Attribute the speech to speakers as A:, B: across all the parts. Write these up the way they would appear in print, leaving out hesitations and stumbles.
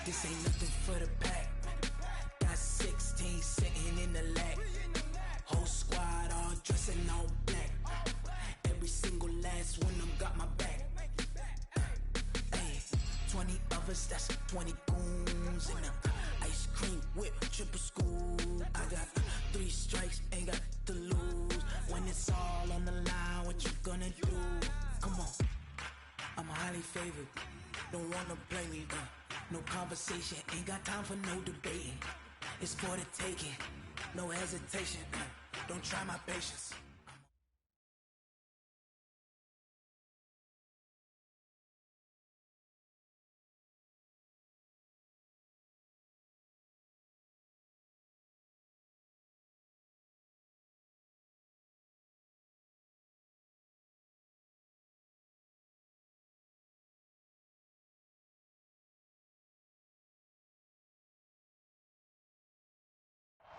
A: This ain't nothing for the pack. Got 16 sitting in the lap. Whole squad all dressing all black. Every single last one of them got my back. Hey, 20 of us, that's 20 goons in the ice cream whip, triple school. I got 3 strikes, ain't got to lose. When it's all on the line, what you gonna do? Come on, I'm highly favored. Don't wanna play me, no conversation, ain't got time for no debating. It's for the taking, no hesitation. Don't try my patience.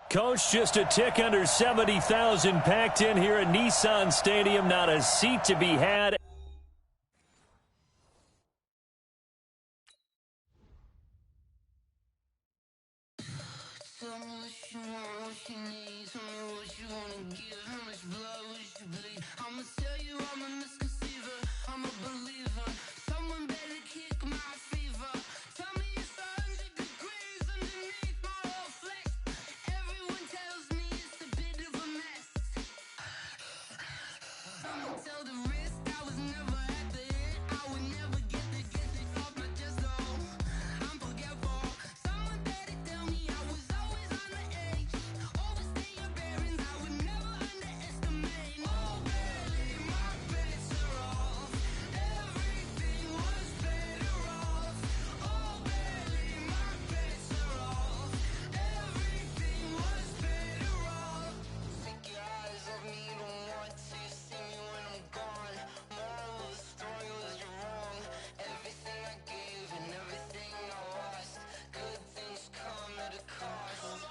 B: Coach, just a tick under 70,000 packed in here at Nissan Stadium. Not a seat to be had.
C: Tell me what you want, what you need. Tell me what you wanna give. How much blood would you bleed? I'ma tell you I'm a misconceiver. I'm a believer. Someone better kick my fever. Tell me it's 100 degrees underneath my whole flesh. Everyone tells me it's a bit of a mess. I'ma tell the risk I was never at the end. I would never get it off my chest though. I'm forgetful. Someone better tell me I was always on the edge. Overstay your bearings, I would never underestimate. Oh baby, my bets are off. Everything was better off. Oh baby, my bets are off. Everything was better off. Take your eyes off me, don't want to see me when I'm gone. Moral of the story was you're wrong. Everything I gave and everything I lost. Good things come at a cost.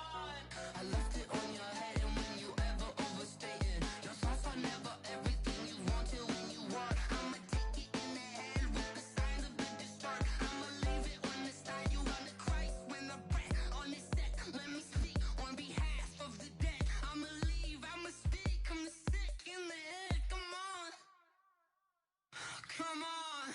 C: I left it on your head, and when you ever overstay it, your thoughts are never everything you wanted when you want. I'ma take it in the head with the signs of the distort. I'ma leave it on the side. You on the Christ when the breath on this set. Let me speak on behalf of the dead. I'ma leave, I'ma speak. I'm sick in the head. Come on, come on.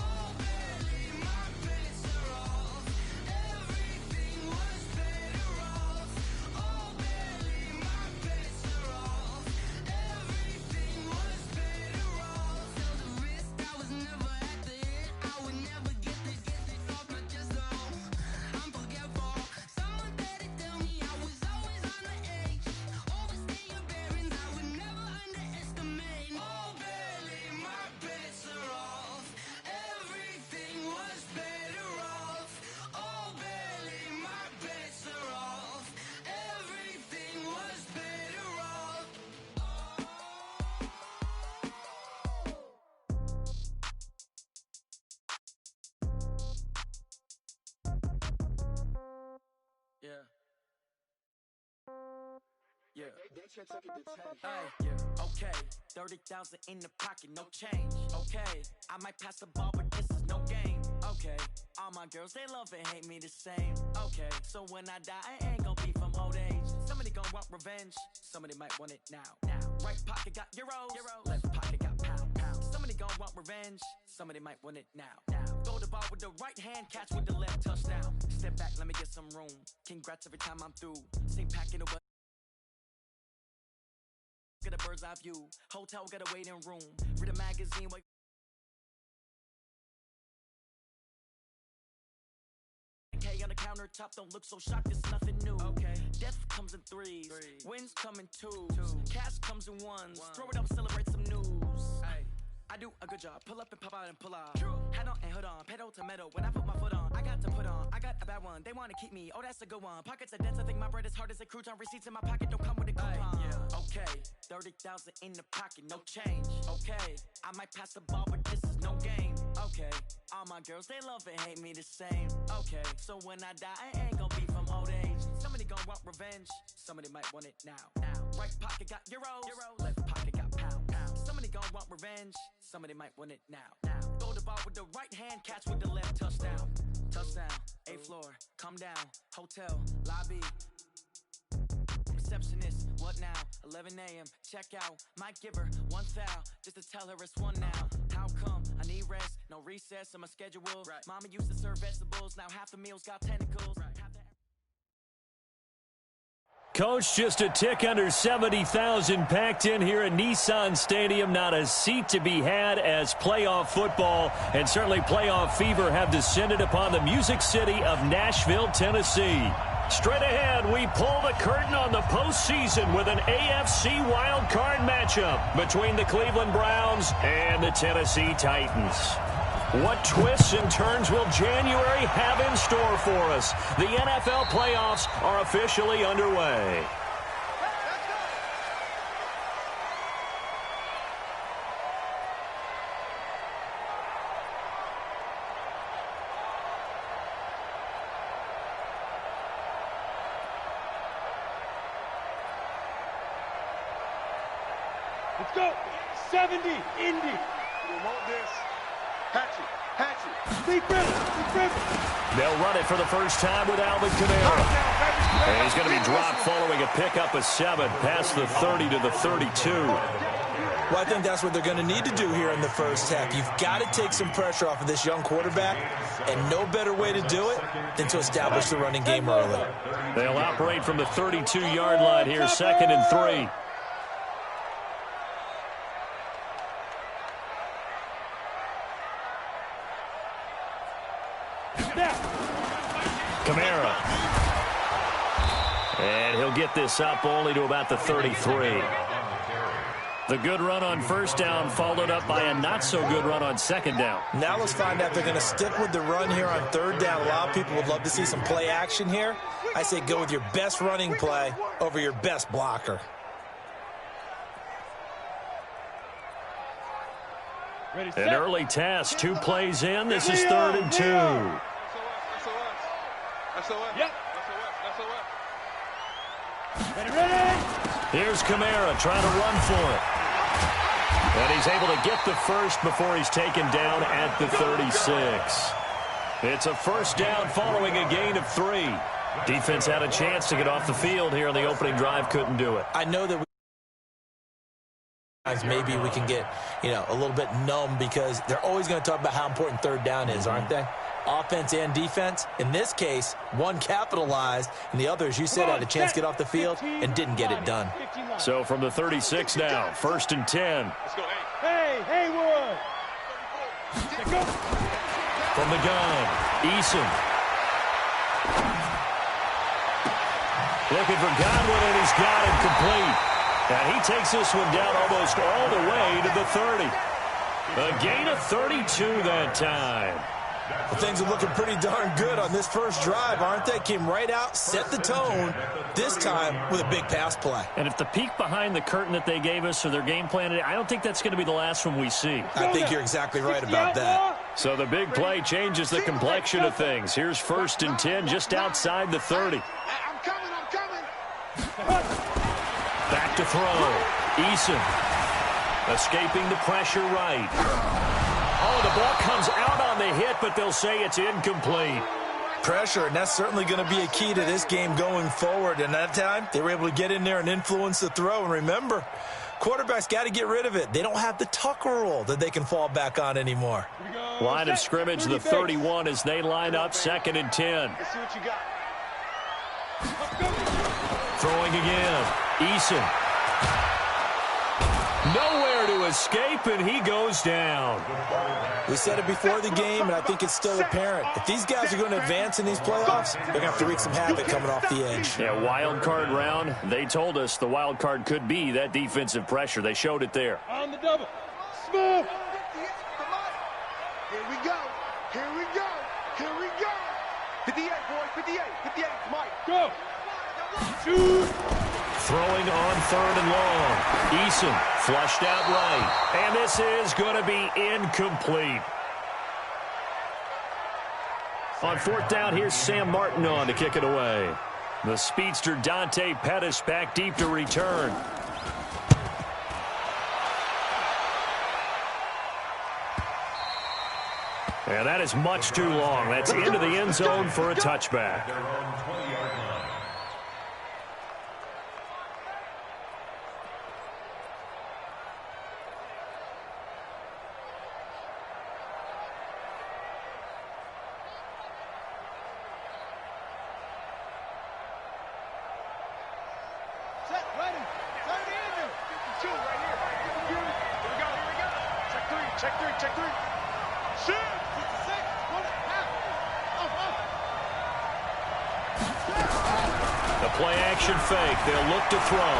C: Oh baby, my bets are off. Everything was better off. Oh baby, my bets are off. Everything was better off. Tell the risk I was never at the end. I would never get it off my chest though. I'm forgetful. Someone better tell me I was always on the edge. Overstay your bearings, I would never underestimate. Oh baby, my bets are off. Everything was better off. Oh baby, my bets are off. Everything was better off.
A: Yeah. Yeah. Hey, yeah. Okay. 30,000 in the pocket, no change. Okay. I might pass the ball, but this is no game. Okay. All my girls, they love and hate me the same. Okay. So when I die, I ain't gonna be from old age. Somebody gonna want revenge. Somebody might want it now. Right pocket got euros. Left pocket got pound. Somebody gonna want revenge. Somebody might want it now. Throw the ball with the right hand, catch with the left, touchdown. Step back, let me get some room. Congrats every time I'm through. Same packing over. Get a bird's eye view. Hotel got a waiting room. Read a magazine. Wait. K on the countertop, don't look so shocked, it's nothing new. Okay. Death comes in threes. Wins come in twos. Cash comes in ones. Throw it up, celebrate some news. Ay. I do a good job. Pull up and pop out and pull out. Head on and hood on. Pedal to metal. When I put my foot on, I got to put on. I got a bad one. They want to keep me. Oh, that's a good one. Pockets are dense. I think my bread is hard as a crouton. Receipts in my pocket don't come with a coupon. Yeah. Okay. 30,000 in the pocket. No change. Okay. I might pass the ball, but this is no game. Okay. All my girls, they love and hate me the same. Okay. So when I die, I ain't gonna be from old age. Somebody gonna want revenge. Somebody might want it now. Right pocket got euros. Left pocket got pound. Somebody gonna want revenge. Somebody might want it now. Throw the ball with the right hand, catch with the left, touchdown. Touchdown, A floor. Come down, hotel, lobby. Receptionist, what now? 11 a.m. Check out. Might give her one foul just to tell her it's one now. How come? I need rest, no recess in my schedule. Right. Mama used to serve vegetables, now half the meals got tentacles. Right.
B: Coach, just a tick under 70,000 packed in here at Nissan Stadium. Not a seat to be had as playoff football and certainly playoff fever have descended upon the Music City of Nashville, Tennessee. Straight ahead, we pull the curtain on the postseason with an AFC wildcard matchup between the Cleveland Browns and the Tennessee Titans. What twists and turns will January have in store for us? The NFL playoffs are officially underway.
D: Let's go. 70, Indy. You want this? Hatchet. Big rip.
B: They'll run it for the first time with Alvin Kamara. And he's going to be dropped following a pickup of 7 past the 30 to the 32.
E: Well, I think that's what they're going to need to do here in the first half. You've got to take some pressure off of this young quarterback, and no better way to do it than to establish the running game early.
B: They'll operate from the 32-yard line here, 2nd and 3. Kamara. And he'll get this up only to about the 33. The good run on first down followed up by a not-so-good run on second down.
E: Now let's find out if they're going to stick with the run here on third down. A lot of people would love to see some play action here. I say go with your best running play over your best blocker.
B: An early test, 2 plays in. This is 3rd and 2.
D: Yep.
B: Here's Kamara trying to run for it. And he's able to get the first before he's taken down at the 36. It's a first down following a gain of 3. Defense had a chance to get off the field here in the opening drive, couldn't do it.
E: I know that maybe we can get, a little bit numb because they're always going to talk about how important third down is, aren't they? Offense and defense. In this case, one capitalized, and the other, as you said, had a chance to get off the field and didn't get it done.
B: So from the 36 now, 1st and 10.
D: Let's go. Hey, Haywood.
B: From the gun, Eason. Looking for Godwin, and he's got it complete. And he takes this one down almost all the way to the 30. A gain of 32 that time.
E: Well, things are looking pretty darn good on this first drive, aren't they? Came right out, set the tone, this time with a big pass play.
B: And if the peek behind the curtain that they gave us or their game plan, I don't think that's going to be the last one we see.
E: I think you're exactly right about that.
B: So the big play changes the complexion of things. Here's 1st and 10 just outside the 30.
D: I'm coming.
B: Back to throw. Eason escaping the pressure right. Oh, the ball comes out on the hit, but they'll say it's incomplete.
E: Pressure, and that's certainly going to be a key to this game going forward. And that time, they were able to get in there and influence the throw. And remember, quarterbacks got to get rid of it. They don't have the tuck rule that they can fall back on anymore.
B: Line of scrimmage, the 31 as they line up, 2nd and 10.
D: Let's see what you got.
B: Throwing again. Eason. Nowhere to escape, and he goes down.
E: We said it before the game, and I think it's still apparent. If these guys are going to advance in these playoffs, they're going to have to wreak some havoc coming off the edge.
B: Yeah, wild card round. They told us the wild card could be that defensive pressure. They showed it there.
D: On the double. Smooth.
F: Here we go. 58, boys. 58. Mike.
D: Go. Shoot.
B: Throwing on 3rd and long. Eason flushed out right. And this is going to be incomplete. On 4th down, here's Sam Martin on to kick it away. The speedster Dante Pettis back deep to return. And that is much too long. That's into the end zone for a touchback.
D: Set, ready. Third in. 52 right here. Here we go, here we go. Check three, check three, check three. Shoot! 56, one and a half.
B: The play action fake. They'll look to throw.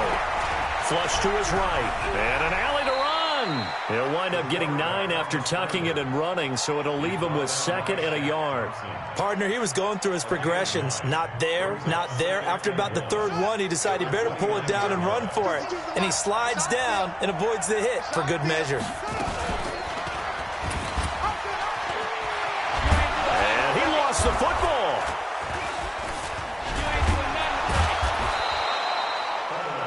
B: Flush to his right. And an alley to run. He'll wind up getting 9 after tucking it and running, so it'll leave him with 2nd and a yard.
E: Partner, he was going through his progressions. Not there, not there. After about the 3rd one, he decided he better pull it down and run for it. And he slides down and avoids the hit for good measure.
B: And he lost the football.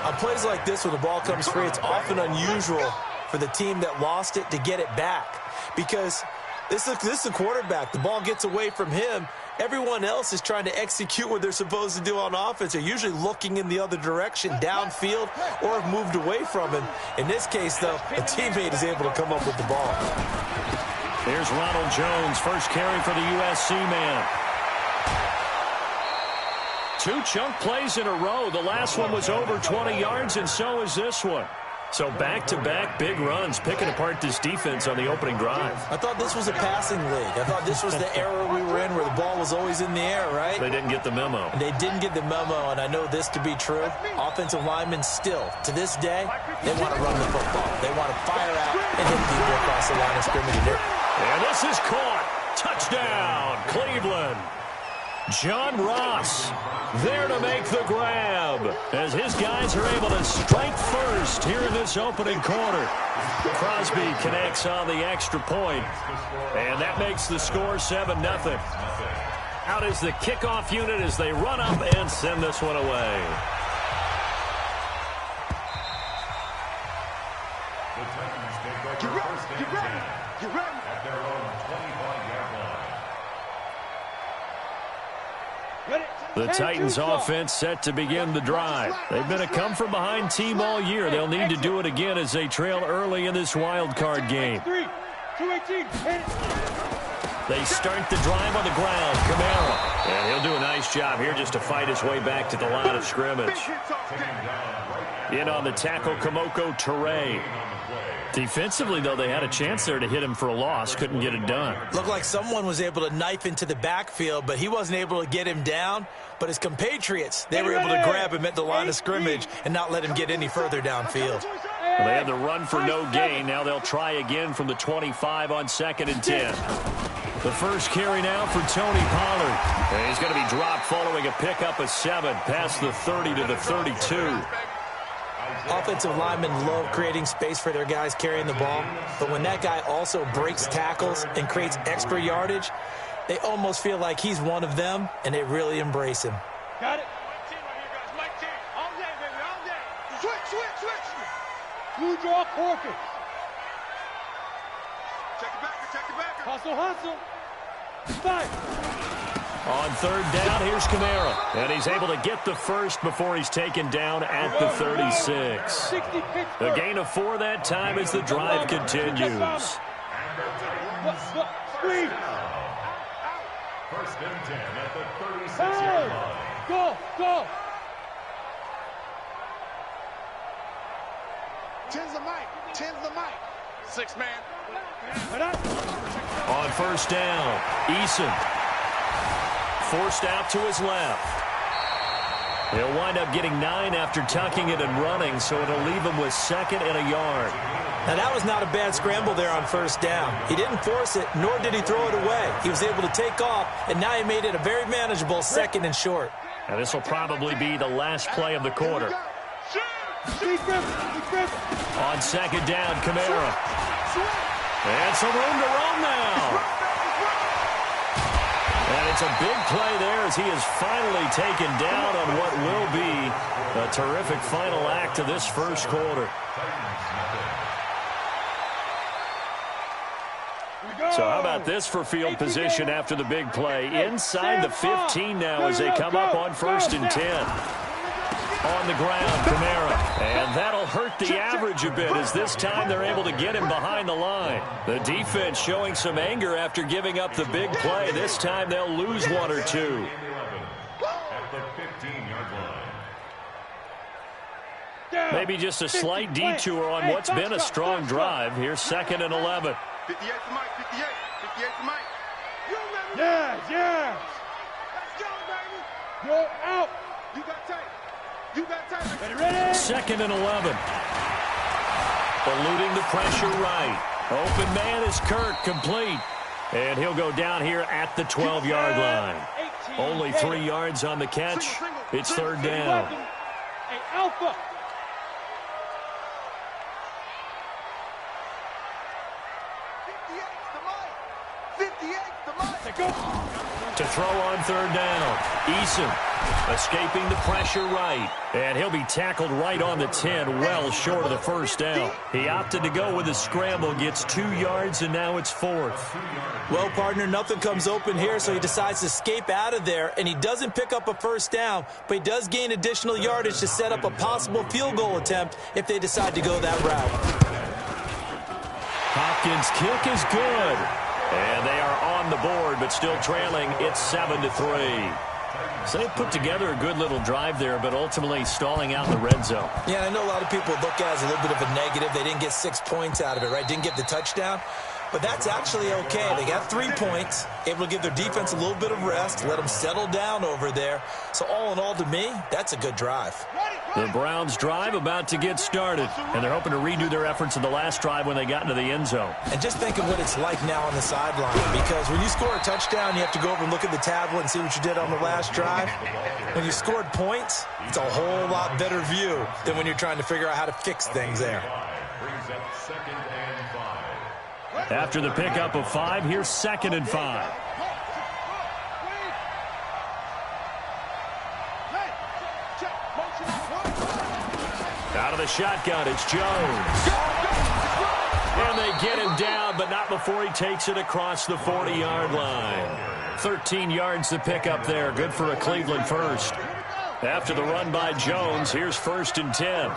E: On plays like this, when the ball comes free, it's often unusual for the team that lost it to get it back. Because this is a quarterback. The ball gets away from him. Everyone else is trying to execute what they're supposed to do on offense. They're usually looking in the other direction, downfield, or have moved away from him. In this case, though, a teammate is able to come up with the ball.
B: Here's Ronald Jones, first carry for the USC man. 2 chunk plays in a row. The last one was over 20 yards, and so is this one. So back-to-back big runs, picking apart this defense on the opening drive.
E: I thought this was a passing league. I thought this was the era we were in where the ball was always in the air, right?
B: They didn't get the memo.
E: They didn't get the memo, and I know this to be true. Offensive linemen still, to this day, they want to run the football. They want to fire out and hit people across the line of scrimmage.
B: And this is caught. Touchdown, Cleveland. John Ross there to make the grab as his guys are able to strike first here in this opening quarter. Crosby connects on the extra point, and that makes the score 7-0. Out is the kickoff unit as they run up and send this one away.
D: Get ready, get ready, get ready.
G: At their own 25-yard line.
D: Ready.
B: The Titans offense set to begin the drive. They've been a come-from-behind team all year. They'll need to do it again as they trail early in this wild card game.
D: 3, 218, hit it.
B: They start the drive on the ground. Kamara. And he'll do a nice job here just to fight his way back to the line of scrimmage. In on the tackle, Kamoko Toure. Defensively, though, they had a chance there to hit him for a loss. Couldn't get it done.
E: Looked like someone was able to knife into the backfield, but he wasn't able to get him down. But his compatriots, they were able to grab him at the line of scrimmage and not let him get any further downfield.
B: Well, they had the run for no gain. Now they'll try again from the 25 on 2nd and 10. The first carry now for Tony Pollard. And he's going to be dropped following a pickup of 7 past the 30 to the 32.
E: Offensive linemen love creating space for their guys carrying the ball, but when that guy also breaks tackles and creates extra yardage, they almost feel like he's one of them, and they really embrace him.
D: Got it. Mike team right here, guys. Mike team. All day, baby, all day. Switch, switch, switch. Blue draw Corkins. Check the backer, check the backer. Hustle, hustle. Fight.
B: On 3rd down, here's Kamara. And he's able to get the first before he's taken down at the 36. A gain of 4 that time as the drive continues.
D: Screen.
G: First and 10 at the 36-yard line.
D: Go, go. Ten's the mic. Ten's the mic. 6 man.
B: On 1st down, Eason. Forced out to his left. He'll wind up getting 9 after tucking it and running, so it'll leave him with 2nd and a yard.
E: Now, that was not a bad scramble there on 1st down. He didn't force it, nor did he throw it away. He was able to take off, and now he made it a very manageable 2nd and short.
B: And this will probably be the last play of the quarter. On 2nd down, Kamara. And some room to roam now. And it's a big play there as he is finally taken down on what will be a terrific final act of this first quarter. So how about this for field position after the big play? Inside the 15 now as they come up on 1st and 10. On the ground, Kamara. And that'll hurt the average a bit as this time they're able to get him behind the line. The defense showing some anger after giving up the big play. This time they'll lose 1 or 2.
G: At the 15-yard line.
B: Maybe just a slight detour on what's been a strong drive. Here's 2nd and 11.
F: 58 to Mike, 58. 58 to Mike.
D: Yes, yes.
F: Let's go, baby.
D: Go out.
F: You got tape. You got tape.
D: Ready?
B: 2nd and 11. Eluding the pressure right. Open man is Kirk, complete. And he'll go down here at the 12-yard line. Only 3 yards on the catch. It's 3rd down.
D: Hey, Alpha.
F: 58 to Mike.
D: Go.
B: To throw on 3rd down. Eason escaping the pressure right. And he'll be tackled right on the 10, well short of the 1st down. He opted to go with a scramble, gets 2 yards, and now it's 4th.
E: Well, partner, nothing comes open here, so he decides to escape out of there, and he doesn't pick up a 1st down, but he does gain additional yardage to set up a possible field goal attempt if they decide to go that route.
B: Hopkins' kick is good. And they are on the board, but still trailing. It's 7-3. So they put together a good little drive there, but ultimately stalling out in the red zone.
E: Yeah, I know a lot of people look at it as a little bit of a negative. They didn't get 6 points out of it, right? Didn't get the touchdown. But that's actually okay. They got 3 points, able to give their defense a little bit of rest, let them settle down over there. So all in all, to me, that's a good drive.
B: The Browns' drive about to get started, and they're hoping to redo their efforts in the last drive when they got into the end zone.
E: And just think of what it's like now on the sideline, because when you score a touchdown, you have to go over and look at the tablet and see what you did on the last drive. When you scored points, it's a whole lot better view than when you're trying to figure out how to fix things there.
G: Brings up 2nd and 5.
B: After the pickup of 5, here's 2nd and 5. Out of the shotgun, it's Jones. And they get him down, but not before he takes it across the 40-yard line. 13 yards to pick up there. Good for a Cleveland first. After the run by Jones, here's 1st and 10.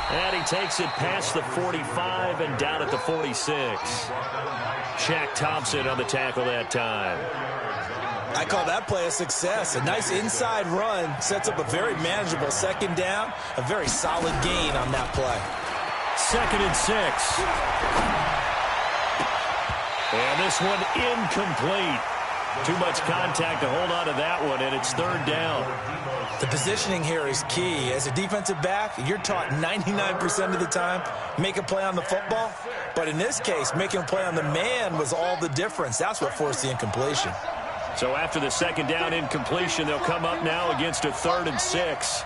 B: And he takes it past the 45 and down at the 46. Shaq Thompson on the tackle that time.
E: I call that play a success. A nice inside run sets up a very manageable 2nd down. A very solid gain on that play.
B: 2nd and 6. And this one incomplete. Too much contact to hold on to that one, and it's 3rd down.
E: The positioning here is key. As a defensive back, you're taught 99% of the time, make a play on the football. But in this case, making a play on the man was all the difference. That's what forced the incompletion.
B: So after the 2nd down incompletion, they'll come up now against a 3rd and 6.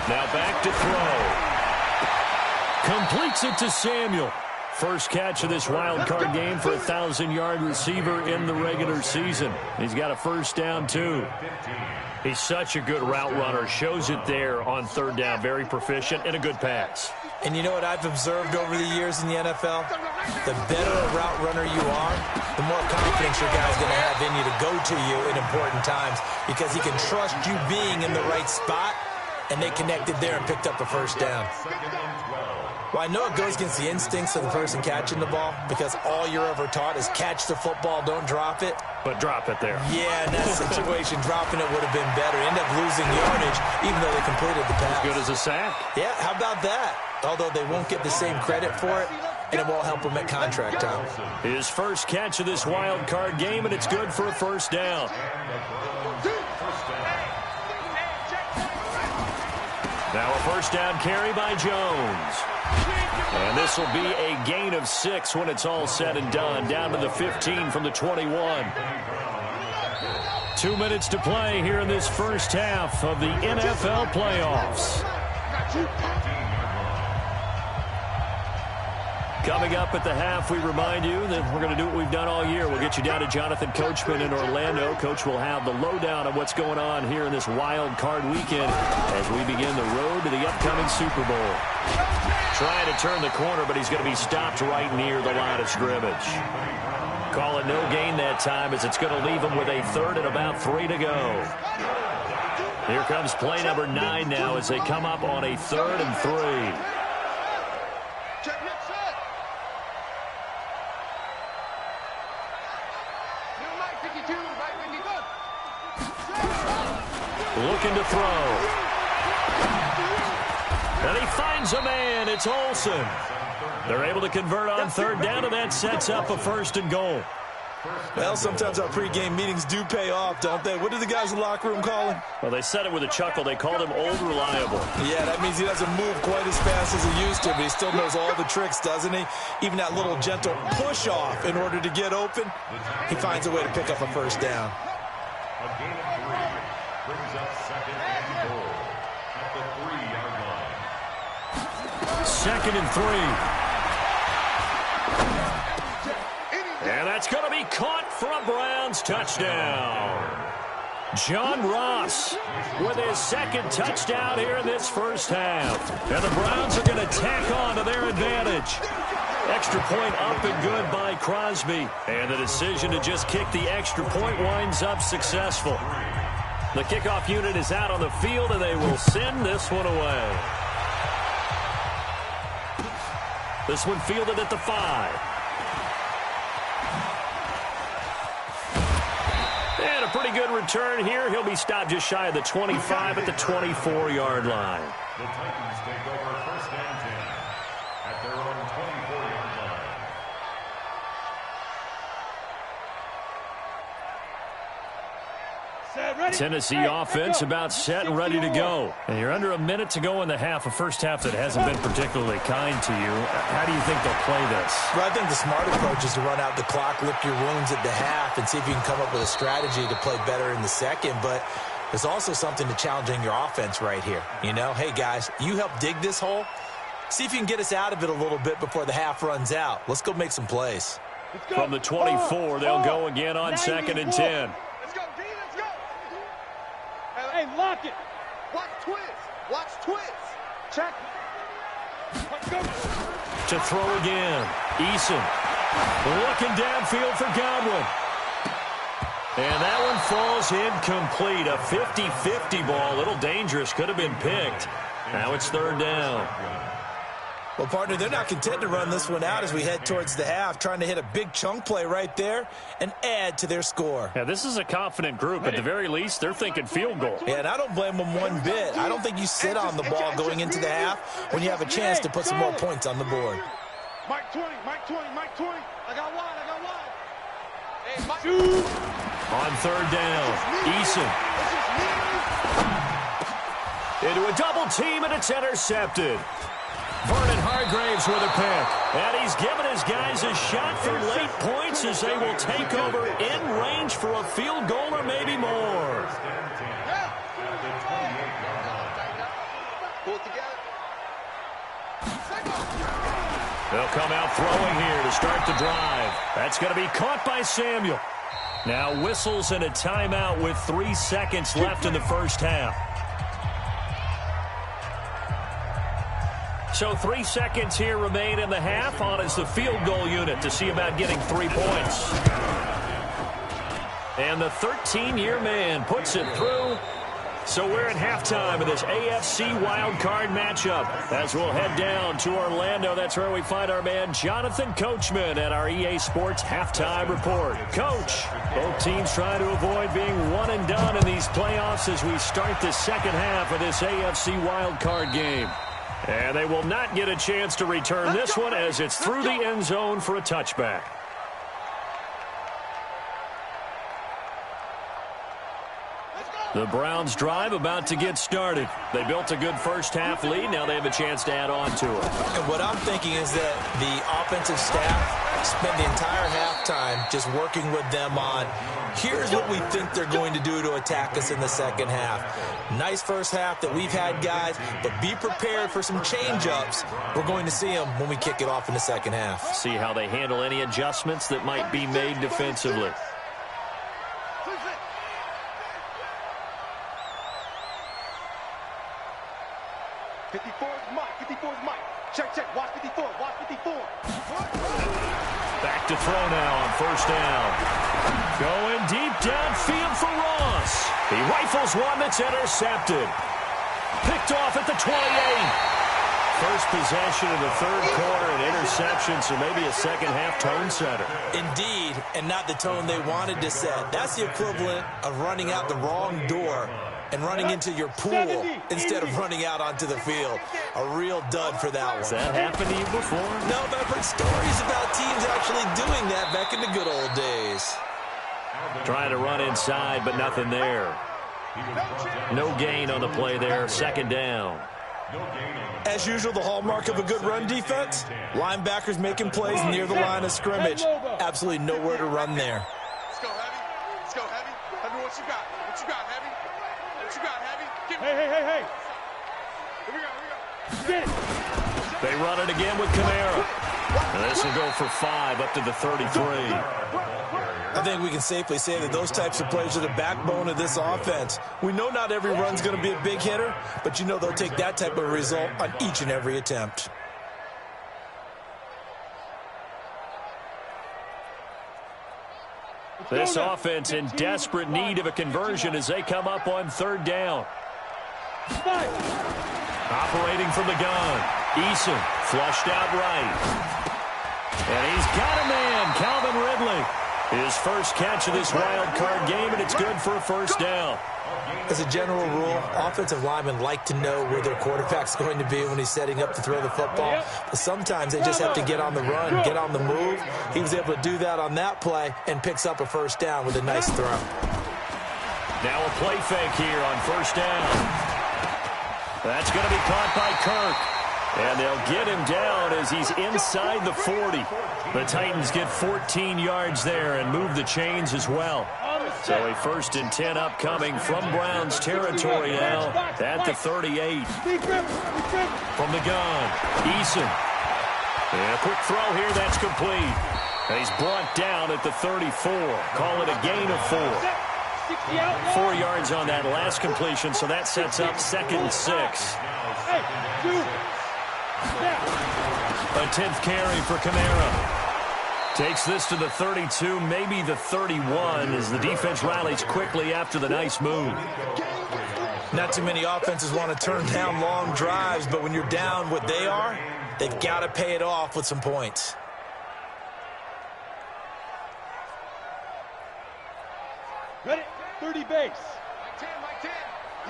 B: Now back to throw. Completes it to Samuel. First catch of this wild card game for a 1,000-yard receiver in the regular season. He's got a 1st down, too. He's such a good route runner. Shows it there on 3rd down. Very proficient and a good pass.
E: And you know what I've observed over the years in the NFL? The better a route runner you are, the more confidence your guy's going to have in you to go to you in important times because he can trust you being in the right spot, and they connected there and picked up a 1st down. Well, I know it goes against the instincts of the person catching the ball because all you're ever taught is catch the football, don't drop it.
B: But drop it there.
E: Yeah, in that situation, dropping it would have been better. End up losing yardage even though they completed the pass.
B: As good as a sack.
E: Yeah, how about that? Although they won't get the same credit for it, and it won't help them at contract time.
B: His first catch of this wild card game, and it's good for a 1st down. Now a 1st down carry by Jones. And this will be a gain of 6 when it's all said and done. Down to the 15 from the 21. 2 minutes to play here in this first half of the NFL playoffs. Coming up at the half, we remind you that we're going to do what we've done all year. We'll get you down to Jonathan Coachman in Orlando. Coach will have the lowdown of what's going on here in this wild card weekend as we begin the road to the upcoming Super Bowl. Trying to turn the corner, but he's going to be stopped right near the line of scrimmage. Call it no gain that time as it's going to leave him with a third and about 3 to go. Here comes play number 9 now as they come up on a 3rd and 3. Looking to throw. And he finds a man. It's Olsen. They're able to convert on 3rd down, and that sets up a 1st and goal.
E: Well, sometimes our pregame meetings do pay off, don't they? What do the guys in the locker room call him?
B: Well, they said it with a chuckle. They called him Old Reliable.
E: Yeah, that means he doesn't move quite as fast as he used to, but he still knows all the tricks, doesn't he? Even that little gentle push-off in order to get open, he finds a way to pick up a 1st down.
G: A gain of 3 brings up 2nd and goal at the 3-yard line.
B: 2nd and 3. And that's going to be caught for a Browns touchdown. John Ross with his 2nd touchdown here in this first half. And the Browns are going to tack on to their advantage. Extra point up and good by Crosby. And the decision to just kick the extra point winds up successful. The kickoff unit is out on the field, and they will send this one away. This one fielded at the 5. And a pretty good return here. He'll be stopped just shy of the 25 at the 24-yard line.
G: The Titans take over 1st and 10 at their own 24-yard line.
B: Tennessee offense about set and ready to go. And you're under a minute to go in the half, a first half that hasn't been particularly kind to you. How do you think they'll play this?
E: Well, I think the smart approach is to run out the clock, lick your wounds at the half, and see if you can come up with a strategy to play better in the second. But there's also something to challenging your offense right here. You know, hey, guys, you help dig this hole. See if you can get us out of it a little bit before the half runs out. Let's go make some plays.
B: From the 24, they'll go again on 2nd and 10.
F: Hey, lock it. Watch twist. Watch twist. Check. Let's go.
B: To throw again. Eason looking downfield for Godwin. And that one falls incomplete. A 50-50 ball. A little dangerous. Could have been picked. Now it's 3rd down.
E: Well, partner, they're not content to run this one out as we head towards the half, trying to hit a big chunk play right there and add to their score.
B: Yeah, this is a confident group. At the very least, they're thinking field goal.
E: Yeah, and I don't blame them one bit. I don't think you sit on the ball going into the half when you have a chance to put some more points on the board.
F: Mike 20, Mike 20, Mike 20. I got one, I got one. Hey, Mike.
B: On 3rd down, Eason. Into a double team, and it's intercepted. Vernon Hargraves with a pick. And he's given his guys a shot for late points as they will take over in range for a field goal or maybe more. They'll come out throwing here to start the drive. That's going to be caught by Samuel. Now whistles and a timeout with 3 seconds left in the first half. So 3 seconds here remain in the half. On is the field goal unit to see about getting 3 points. And the 13-year man puts it through. So we're at halftime of this AFC wildcard matchup. As we'll head down to Orlando, that's where we find our man Jonathan Coachman at our EA Sports Halftime Report. Coach, both teams trying to avoid being one and done in these playoffs as we start the second half of this AFC wildcard game. And they will not get a chance to return this one as it's through the end zone for a touchback. The Browns drive about to get started. They built a good first-half lead. Now they have a chance to add on to it.
E: And what I'm thinking is that the offensive staff spent the entire halftime just working with them on, here's what we think they're going to do to attack us in the second half. Nice first half that we've had, guys, but be prepared for some change-ups. We're going to see them when we kick it off in the second half.
B: See how they handle any adjustments that might be made defensively.
F: 54's Mike. 54's Mike. Check, check. Watch 54. Watch 54.
B: Back to throw now on first down. Going deep downfield for Ross. He rifles one that's intercepted. Picked off at the 28. First possession of the third quarter, an interception, so maybe a second-half tone setter.
E: Indeed, and not the tone they wanted to set. That's the equivalent of running out the wrong door and running into your pool instead of running out onto the field. A real dud for that one.
B: Has that happened to you before?
E: No, but I've heard stories about teams actually doing that back in the good old days.
B: Trying to run inside, but nothing there. No gain on the play there, second down.
E: As usual, the hallmark of a good run defense, linebackers making plays near the line of scrimmage. Absolutely nowhere to run there.
F: Let's go, Heavy. Let's go, Heavy. Heavy, what you got? What you got, Heavy? What you got, Heavy? Give me. Hey. Here we go. Get it.
B: They run it again with Kamara. And this will go for 5 up to the 33.
E: I think we can safely say that those types of plays are the backbone of this offense. We know not every run's going to be a big hitter, but you know they'll take that type of result on each and every attempt.
B: This offense in desperate need of a conversion as they come up on third down. Operating from the gun. Eason flushed out right. And he's got a man, Calvin Ridley. His first catch of this wild card game, and it's good for a first down.
E: As a general rule, offensive linemen like to know where their quarterback's going to be when he's setting up to throw the football. But sometimes they just have to get on the run, get on the move. He was able to do that on that play and picks up a first down with a nice throw.
B: Now a play fake here on first down. That's going to be caught by Kirk. And they'll get him down as he's inside the 40. The Titans get 14 yards there and move the chains as well. So a 1st and 10 upcoming from Browns territory now at the 38. From the gun, Eason. And a quick throw here, that's complete. And he's brought down at the 34. Call it a gain of 4. 4 yards on that last completion, so that sets up 2nd and 6. A 10th carry for Kamara. Takes this to the 32, maybe the 31, as the defense rallies quickly after the nice move.
E: Not too many offenses want to turn down long drives, but when you're down what they are, they've got to pay it off with some points.
F: Ready? 30 base. Mike 10.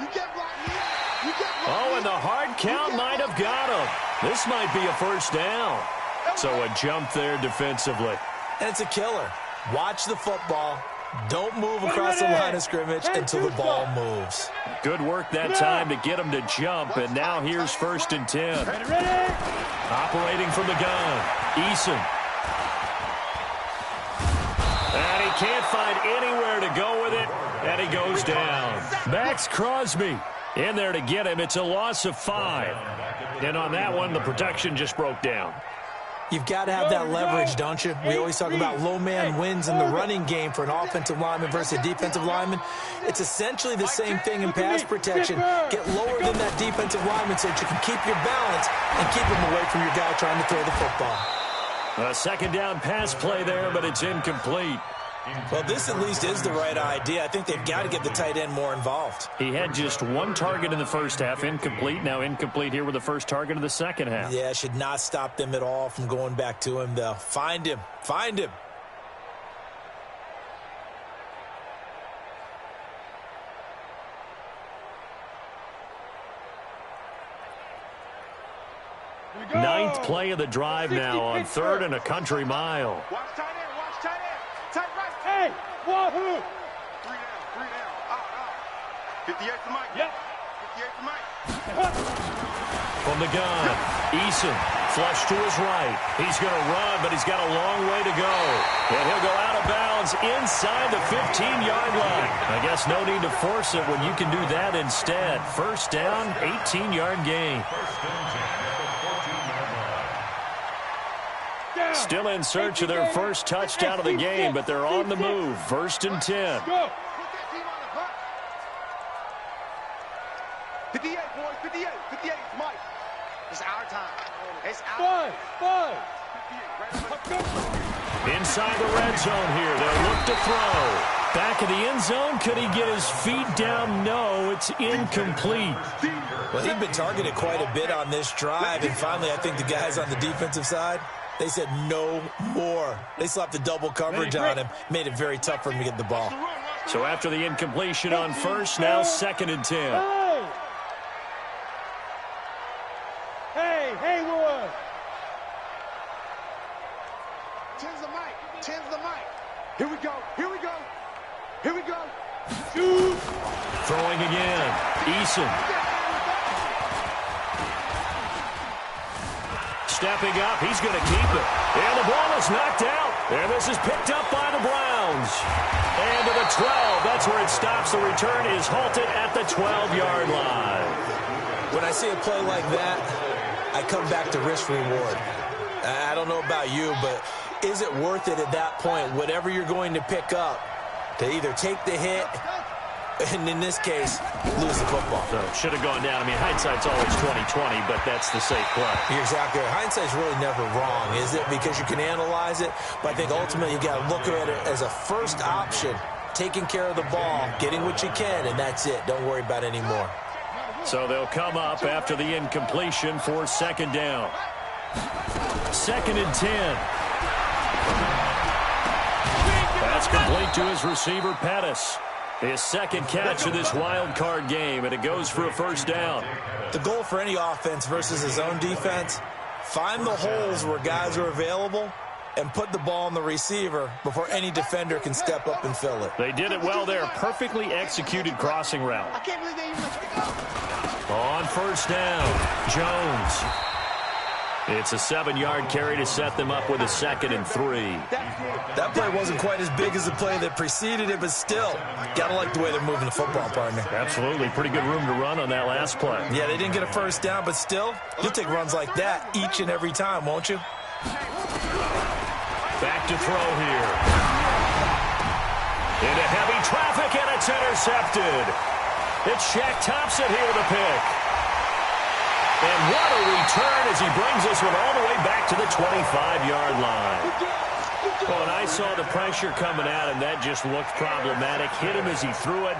F: You get blocked here. You get blocked.
B: Oh, and the hard count might have got him. This might be a first down. So a jump there defensively.
E: And it's a killer. Watch the football. Don't move across the line of scrimmage until the ball moves.
B: Good work that time to get him to jump, and now here's 1st and 10. Operating from the gun, Eason. And he can't find anywhere to go with it, and he goes down. Max Crosby in there to get him. It's a loss of 5. And on that one, the protection just broke down.
E: You've got to have that leverage, don't you? We always talk about low man wins in the running game for an offensive lineman versus a defensive lineman. It's essentially the same thing in pass protection. Get lower than that defensive lineman so that you can keep your balance and keep him away from your guy trying to throw the football.
B: A 2nd down pass play there, but it's incomplete.
E: Well, this at least is the right idea. I think they've got to get the tight end more involved.
B: He had just 1 target in the first half, incomplete. Now incomplete here with the first target of the second half.
E: Yeah, should not stop them at all from going back to him, though. Find him. Find him.
B: Ninth play of the drive now on 3rd and a country mile.
F: Watch tight end. Watch tight end. Tight right. Hey, wahoo. 3 down. 3 down. Out.
D: 58 to Mike.
F: Yep.
D: 58 to Mike.
B: From the gun, Eason, flush to his right. He's going to run, but he's got a long way to go. And he'll go out of bounds inside the 15-yard line. I guess no need to force it when you can do that instead. First down, 18-yard gain. Still in search of their first touchdown of the game, but they're on the move. First and 10.
D: Go. 58, boys, 58. 58 is Mike. It's our time. It's our time.
B: Inside the red zone here. They'll look to throw. Back of the end zone. Could he get his feet down? No, it's incomplete.
E: Well, he'd been targeted quite a bit on this drive, and finally I think the guys on the defensive side, they said no more. They slapped the double coverage on him, made it very tough for him to get the ball.
B: So after the incompletion on first, now second and 10.
F: Hey, Haywood.
D: 10's the Mike. 10's the Mike. Here we go. Here we go. Here we go.
F: Shoot.
B: Throwing again. Eason. Stepping up. He's going to keep it. And the ball is knocked out. And this is picked up by the Browns. And to the 12. That's where it stops. The return is halted at the 12-yard line.
E: When I see a play like that, I come back to risk reward. I don't know about you, but is it worth it at that point, whatever you're going to pick up, to either take the hit, and in this case, lose the football?
B: So it should have gone down. I mean, hindsight's always 20/20, but that's the safe play.
E: You're exactly right. Hindsight's really never wrong, is it? Because you can analyze it, but I think ultimately you got to look at it as a first option, taking care of the ball, getting what you can, and that's it. Don't worry about any more.
B: So they'll come up after the incompletion for second down. Second and 10. That's complete to his receiver, Pettis. His second catch of this wild card game, and it goes for a first down.
E: The goal for any offense versus his own defense, find the holes where guys are available and put the ball on the receiver before any defender can step up and fill it.
B: They did it well there. Perfectly executed crossing route.
D: I can't believe they even let it go.
B: On first down, Jones. It's a 7-yard carry to set them up with a second and 3.
E: That play wasn't quite as big as the play that preceded it, but still, got to like the way they're moving the football, partner.
B: Absolutely. Pretty good room to run on that last play.
E: Yeah, they didn't get a first down, but still, you'll take runs like that each and every time, won't you?
B: Back to throw here. Into heavy traffic, and it's intercepted. It's Shaq Thompson here with a pick. And what a return as he brings this one all the way back to the 25-yard line. Well, and I saw the pressure coming at him. That just looked problematic. Hit him as he threw it,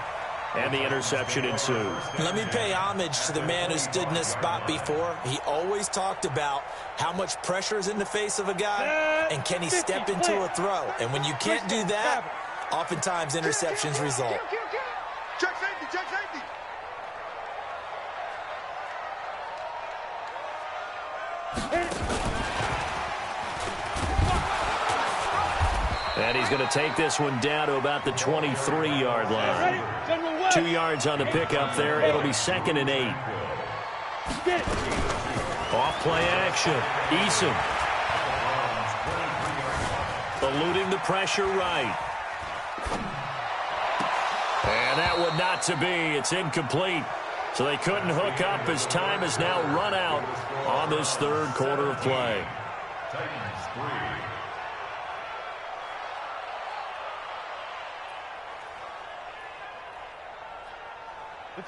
B: and the interception ensued.
E: Let me pay homage to the man who stood in this spot before. He always talked about how much pressure is in the face of a guy, and can he step into a throw. And when you can't do that, oftentimes interceptions result.
D: Check safety, check safety.
B: And he's going to take this one down to about the 23-yard line. 2 yards on the pickup there. It'll be second and 8. Off play action. Eason. Eluding the pressure right. And that one not to be. It's incomplete. So they couldn't hook up as time has now run out on this third quarter of play.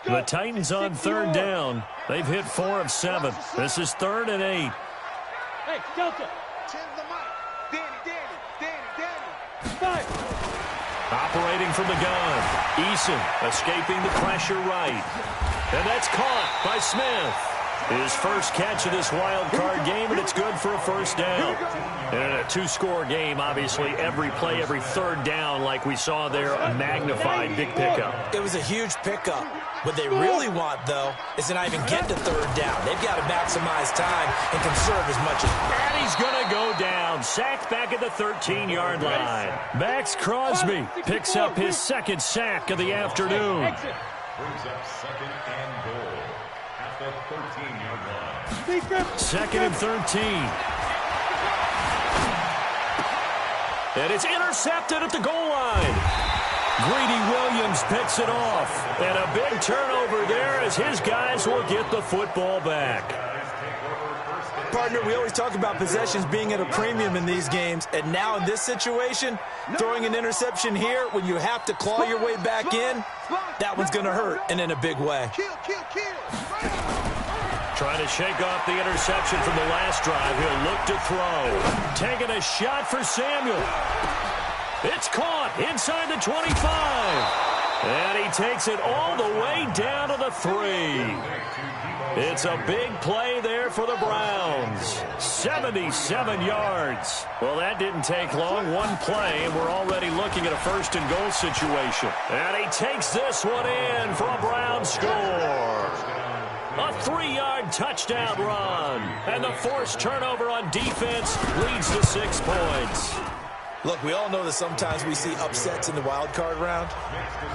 B: The Titans on third down. They've hit 4 of 7. This is third and 8.
F: Hey, Delta.
D: 10's the Mike. Danny.
B: Operating from the gun. Eason escaping the pressure right. And that's caught by Smith. His first catch of this wild card game, and it's good for a first down. And in a 2-score game, obviously, every play, every third down, like we saw there, a magnified big pickup.
E: It was a huge pickup. What they really want, though, is to not even get to third down. They've got to maximize time and conserve as much as...
B: And he's going to go down. Sacked back at the 13-yard line. Max Crosby picks up his second sack of the afternoon.
G: Brings up second and goal at the 13-yard line.
B: Second and 13. And it's intercepted at the goal line. Greedy Williams picks it off. And a big turnover there as his guys will get the football back.
E: Partner, we always talk about possessions being at a premium in these games, and now in this situation, throwing an interception here when you have to claw your way back in, that one's going to hurt, and in a big way.
B: Trying to shake off the interception from the last drive. He'll look to throw. Taking a shot for Samuel. It's caught inside the 25. And he takes it all the way down to the 3. It's a big play there for the Browns. 77 yards. Well, that didn't take long. One play, and we're already looking at a first-and-goal situation. And he takes this one in for a Browns score. A 3-yard touchdown run. And the forced turnover on defense leads to 6 points.
E: Look, we all know that sometimes we see upsets in the wild card round,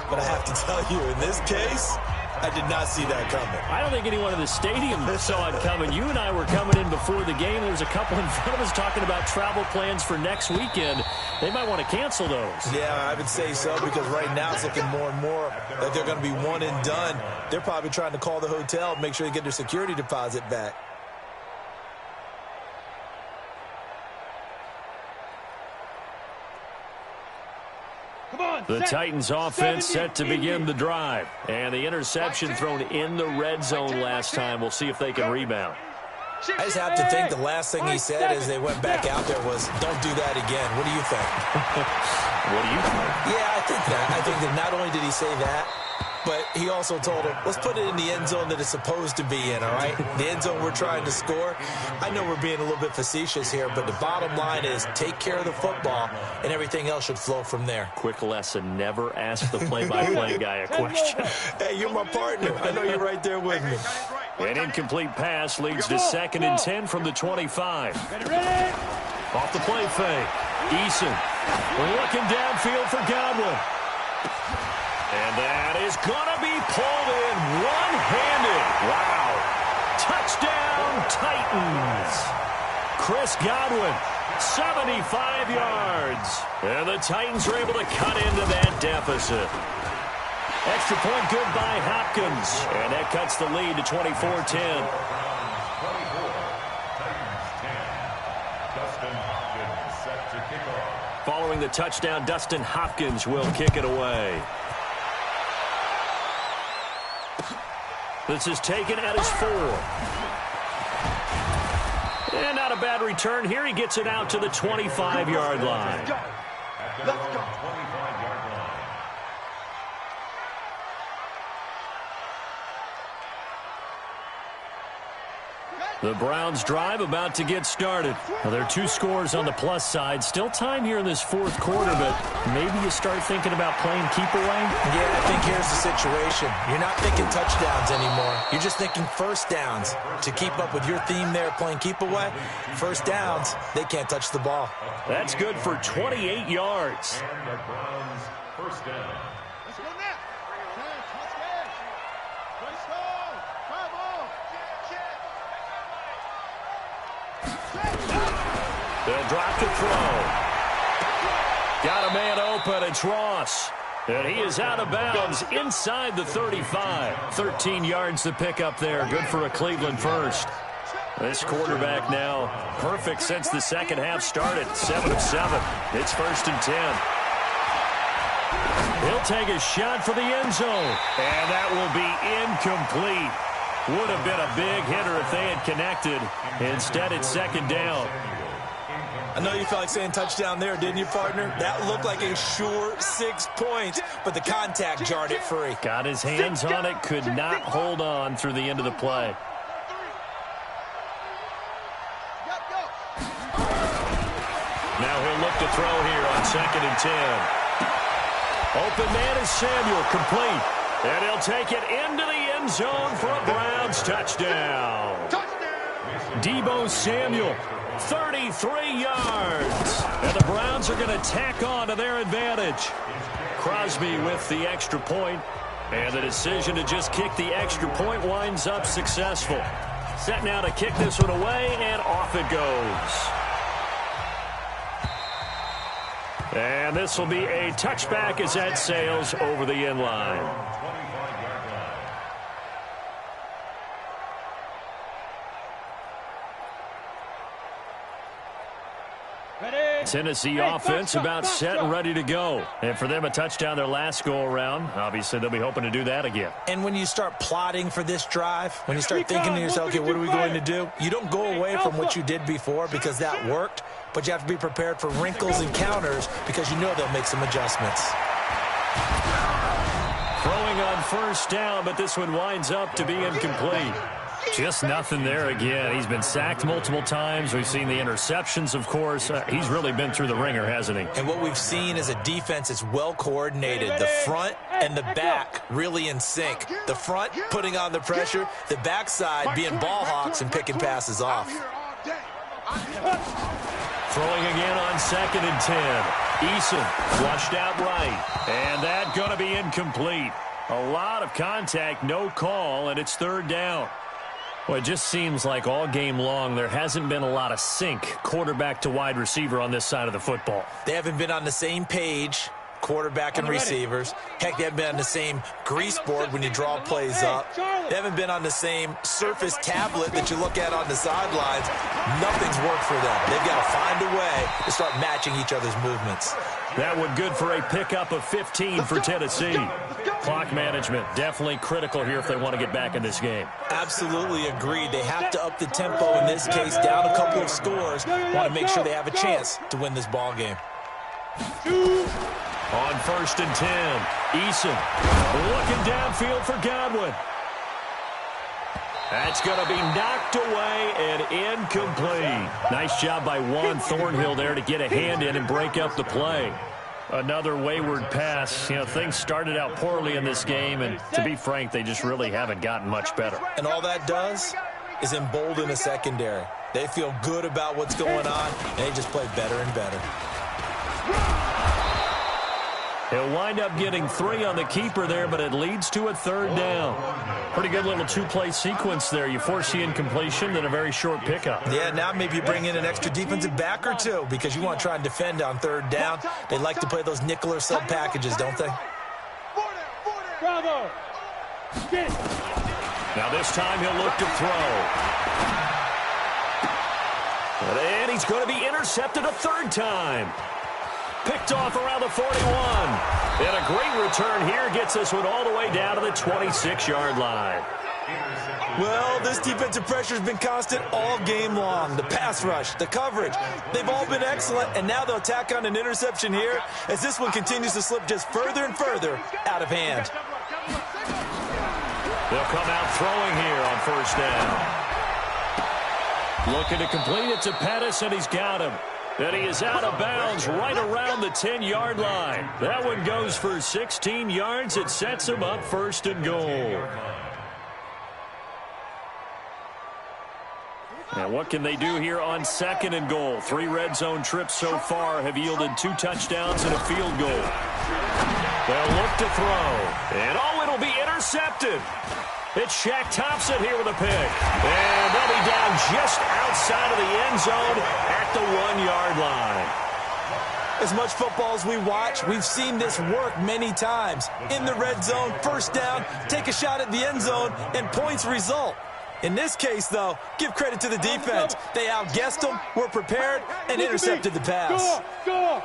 E: but I have to tell you, in this case, I did not see that coming.
B: I don't think anyone in the stadium saw it coming. You and I were coming in before the game. There was a couple in front of us talking about travel plans for next weekend. They might want to cancel those.
E: Yeah, I would say so, because right now it's looking more and more like they're going to be one and done. They're probably trying to call the hotel, make sure they get their security deposit back.
B: The Titans offense set to begin the drive. And the interception thrown in the red zone last time. We'll see if they can rebound.
E: I just have to think the last thing he said as they went back out there was, don't do that again. What do you think?
B: What do you think?
E: Yeah, I think that. I think that not only did he say that, but he also told him, let's put it in the end zone that it's supposed to be in, all right? The end zone we're trying to score. I know we're being a little bit facetious here, but the bottom line is take care of the football, and everything else should flow from there.
B: Quick lesson, never ask the play-by-play guy a question.
E: Hey, you're my partner. I know you're right there with me.
B: An incomplete pass leads to 2nd and 10 from the 25. Off the play fake. Eason looking downfield for Godwin. And that is going to be pulled in one-handed. Wow. Touchdown, Titans. Chris Godwin, 75 yards. And the Titans are able to cut into that deficit. Extra point good by Hopkins. And that cuts the lead to 24-10.
G: 24, Titans 10. Dustin Hopkins set to kick off.
B: Following the touchdown, Dustin Hopkins will kick it away. This is taken at his 4. And not a bad return here. He gets it out to the 25-yard line.
G: Let's go. 25-yard line.
B: The Browns drive about to get started. Well, there are 2 scores on the plus side. Still time here in this 4th quarter, but maybe you start thinking about playing keep away?
E: Yeah, I think here's the situation. You're not thinking touchdowns anymore. You're just thinking first downs. To keep up with your theme there, playing keep away, first downs, they can't touch the ball.
B: That's good for 28 yards.
G: And the Browns first down.
D: Let's go now. Let's go. Let's go. Come on.
B: They'll drop to throw. Got a man open. It's Ross. And he is out of bounds inside the 35. 13 yards to pick up there. Good for a Cleveland first. This quarterback now perfect since the second half started. 7 of 7. It's 1st and 10. He'll take a shot for the end zone. And that will be incomplete. Would have been a big hitter if they had connected. Instead, it's 2nd down.
E: I know you felt like saying touchdown there, didn't you, partner? That looked like a sure 6 points, but the contact jarred it free.
B: Got his hands on it, could not hold on through the end of the play. Now he'll look to throw here on 2nd and 10. Open man is Samuel, complete. And he'll take it into the end zone for a Browns touchdown. Deebo Samuel, 33 yards. And the Browns are going to tack on to their advantage. Crosby with the extra point. And the decision to just kick the extra point winds up successful. Set now to kick this one away, and off it goes. And this will be a touchback as that sails over the end line. Tennessee offense about set and ready to go. And for them, a touchdown their last go-around. Obviously, they'll be hoping to do that again.
E: And when you start plotting for this drive, when you start thinking to yourself, okay, what are we going to do? You don't go away from what you did before because that worked, but you have to be prepared for wrinkles and counters because you know they'll make some adjustments.
B: Throwing on first down, but this one winds up to be incomplete. Just nothing there again. He's been sacked multiple times. We've seen the interceptions, of course. He's really been through the ringer, hasn't he?
E: And what we've seen is a defense that's well coordinated. The front and the back really in sync. The front putting on the pressure, the backside being ball hawks and picking passes off.
B: Throwing again on 2nd and 10. Eason flushed out right. And that going to be incomplete. A lot of contact, no call, and it's 3rd down. Well, it just seems like all game long there hasn't been a lot of sync quarterback to wide receiver on this side of the football.
E: They haven't been on the same page, quarterback and receivers. Heck, they haven't been on the same grease board when you draw plays up. They haven't been on the same surface tablet that you look at on the sidelines. Nothing's worked for them. They've got to find a way to start matching each other's movements.
B: That one good for a pickup of 15 for Tennessee. Clock management definitely critical here if they want to get back in this game.
E: Absolutely agreed. They have to up the tempo in this case, down a couple of scores. Want to make sure they have a chance to win this ball game.
B: On 1st and 10, Eason looking downfield for Godwin. That's going to be knocked away and incomplete. Nice job by Juan Thornhill there to get a hand in and break up the play. Another wayward pass. You know, things started out poorly in this game, and to be frank, they just really haven't gotten much better.
E: And all that does is embolden a secondary. They feel good about what's going on, and they just play better and better.
B: He'll wind up getting 3 on the keeper there, but it leads to a 3rd down. Pretty good little 2-play sequence there. You force the incompletion, then a very short pickup.
E: Yeah, now maybe you bring in an extra defensive back or two because you want to try and defend on 3rd down. They like to play those nickel or sub packages, don't they?
D: Bravo.
B: Now this time he'll look to throw. And he's going to be intercepted a 3rd time. Picked off around the 41. And a great return here gets this one all the way down to the 26-yard line.
E: Well, this defensive pressure has been constant all game long. The pass rush, the coverage, they've all been excellent, and now they'll tack on an interception here as this one continues to slip just further and further out of hand.
B: They'll come out throwing here on 1st down. Looking to complete it to Pettis, and he's got him. And he is out of bounds right around the 10-yard line. That one goes for 16 yards. It sets him up 1st and goal. And what can they do here on 2nd and goal? 3 red zone trips so far have yielded 2 touchdowns and a field goal. They'll look to throw. And it'll be intercepted. It's Shaq Thompson here with a pick. And they'll be down just outside of the end zone at the 1-yard line.
E: As much football as we watch, we've seen this work many times. In the red zone, 1st down, take a shot at the end zone, and points result. In this case, though, give credit to the defense. They outguessed them, were prepared, and intercepted the pass.
D: Go.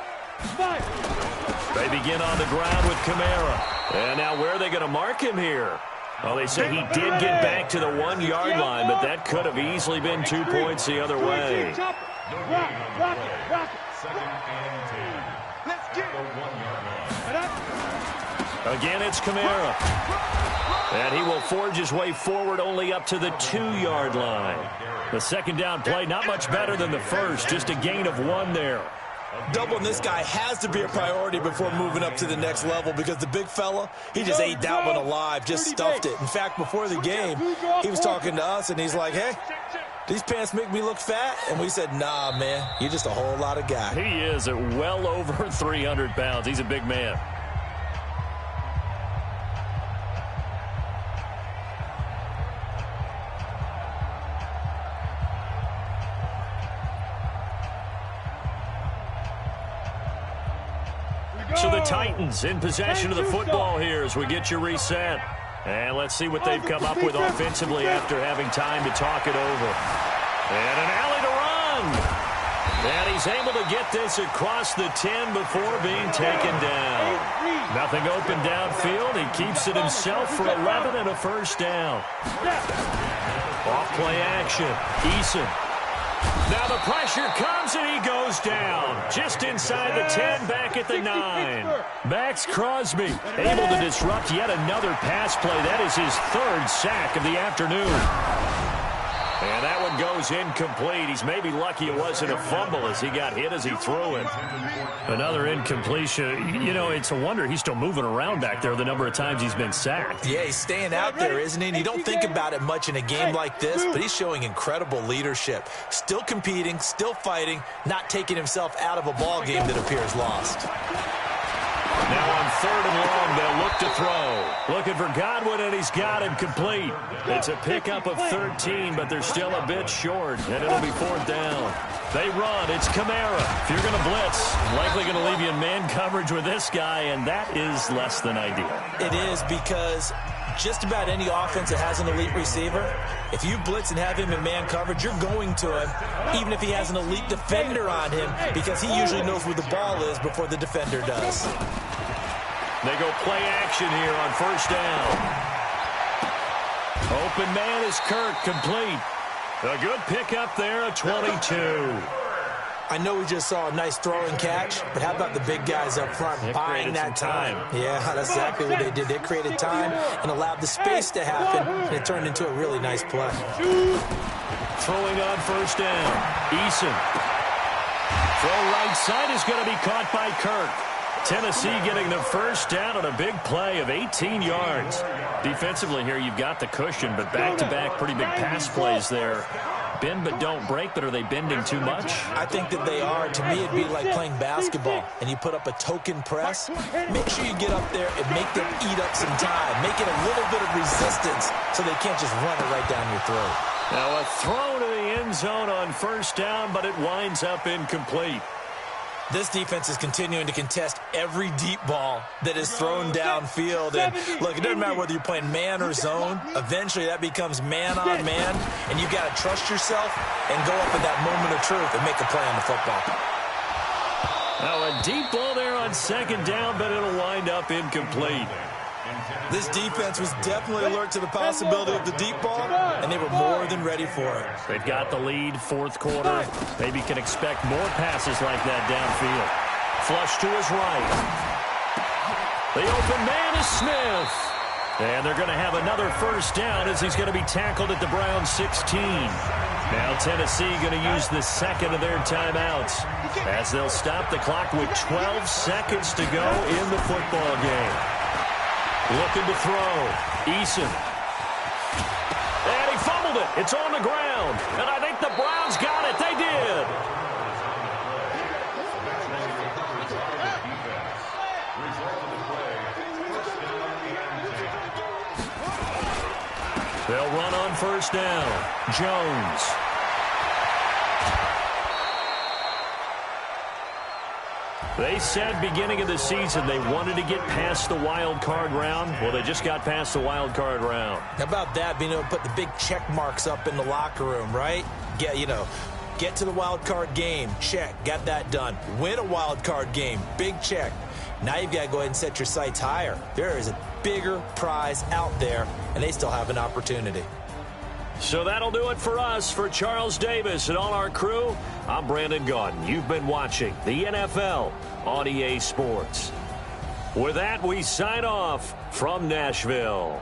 B: They begin on the ground with Kamara. And now where are they going to mark him here? Well, they say he did get back to the 1-yard line, but that could have easily been 2 points the other way.
D: Rock it.
G: 2nd and 10.
D: Let's get it.
B: Again, it's Kamara. And he will forge his way forward only up to the 2-yard line. The 2nd down play, not much better than the first, just a gain of 1 there.
E: Doubling this guy has to be a priority before moving up to the next level because the big fella, he just ate that one alive, just stuffed it. In fact, before the game, he was talking to us, and he's like, hey, these pants make me look fat? And we said, nah, man, you're just a whole lot of guy.
B: He is at well over 300 pounds. He's a big man. So the Titans in possession of the football here as we get you reset. And let's see what they've come up with offensively after having time to talk it over. And an alley to run. And he's able to get this across the 10 before being taken down. Nothing open downfield. He keeps it himself for 11 and a first down. Off play action. Eason. Now the pressure comes and he goes down. Just inside the 10, back at the 9. Max Crosby able to disrupt yet another pass play. That is his third sack of the afternoon. And that one goes incomplete. He's maybe lucky it wasn't a fumble as he got hit as he threw it. Another incompletion. You know, it's a wonder he's still moving around back there the number of times he's been sacked.
E: Yeah, he's staying out there, isn't he? And you don't think about it much in a game like this, but he's showing incredible leadership. Still competing, still fighting, not taking himself out of a ball game that appears lost.
B: Now on 3rd and long, they'll look to throw. Looking for Godwin, and he's got him complete. It's a pickup of 13, but they're still a bit short, and it'll be 4th down. They run. It's Kamara. If you're going to blitz, likely going to leave you in man coverage with this guy, and that is less than ideal.
E: It is, because just about any offense that has an elite receiver, if you blitz and have him in man coverage, you're going to him, even if he has an elite defender on him, because he usually knows where the ball is before the defender does.
B: They go play action here on 1st down. Open man is Kirk, complete. A good pickup there, a 22.
E: I know we just saw a nice throw and catch, but how about the big guys up front buying that time? Yeah, that's exactly what they did. They created time and allowed the space to happen, and it turned into a really nice play.
B: Throwing on 1st down. Eason. Throw right side is going to be caught by Kirk. Tennessee getting the 1st down on a big play of 18 yards. Defensively here, you've got the cushion, but back-to-back pretty big pass plays there. Bend but don't break, but are they bending too much?
E: I think that they are. To me, it'd be like playing basketball, and you put up a token press. Make sure you get up there and make them eat up some time. Make it a little bit of resistance so they can't just run it right down your throat.
B: Now a throw to the end zone on 1st down, but it winds up incomplete.
E: This defense is continuing to contest every deep ball that is thrown downfield. And look, it doesn't matter whether you're playing man or zone. Eventually, that becomes man on man, and you've got to trust yourself and go up at that moment of truth and make a play on the football.
B: Now a deep ball there on 2nd down, but it'll wind up incomplete.
E: This defense was definitely alert to the possibility of the deep ball, and they were more than ready for it.
B: They've got the lead, 4th quarter. Maybe can expect more passes like that downfield. Flush to his right. The open man is Smith. And they're going to have another 1st down as he's going to be tackled at the Browns 16. Now Tennessee going to use the 2nd of their timeouts as they'll stop the clock with 12 seconds to go in the football game. Looking to throw. Eason. And he fumbled it. It's on the ground. And I think the Browns got it. They did. They'll run on 1st down. Jones. They said beginning of the season they wanted to get past the wild card round. Well, they just got past the wild card round.
E: How about that, being able to put the big check marks up in the locker room, right? Get to the wild card game. Check. Got that done. Win a wild card game. Big check. Now you've got to go ahead and set your sights higher. There is a bigger prize out there, and they still have an opportunity.
B: So that'll do it for us. For Charles Davis and all our crew, I'm Brandon Gaudin. You've been watching the NFL on EA Sports. With that, we sign off from Nashville.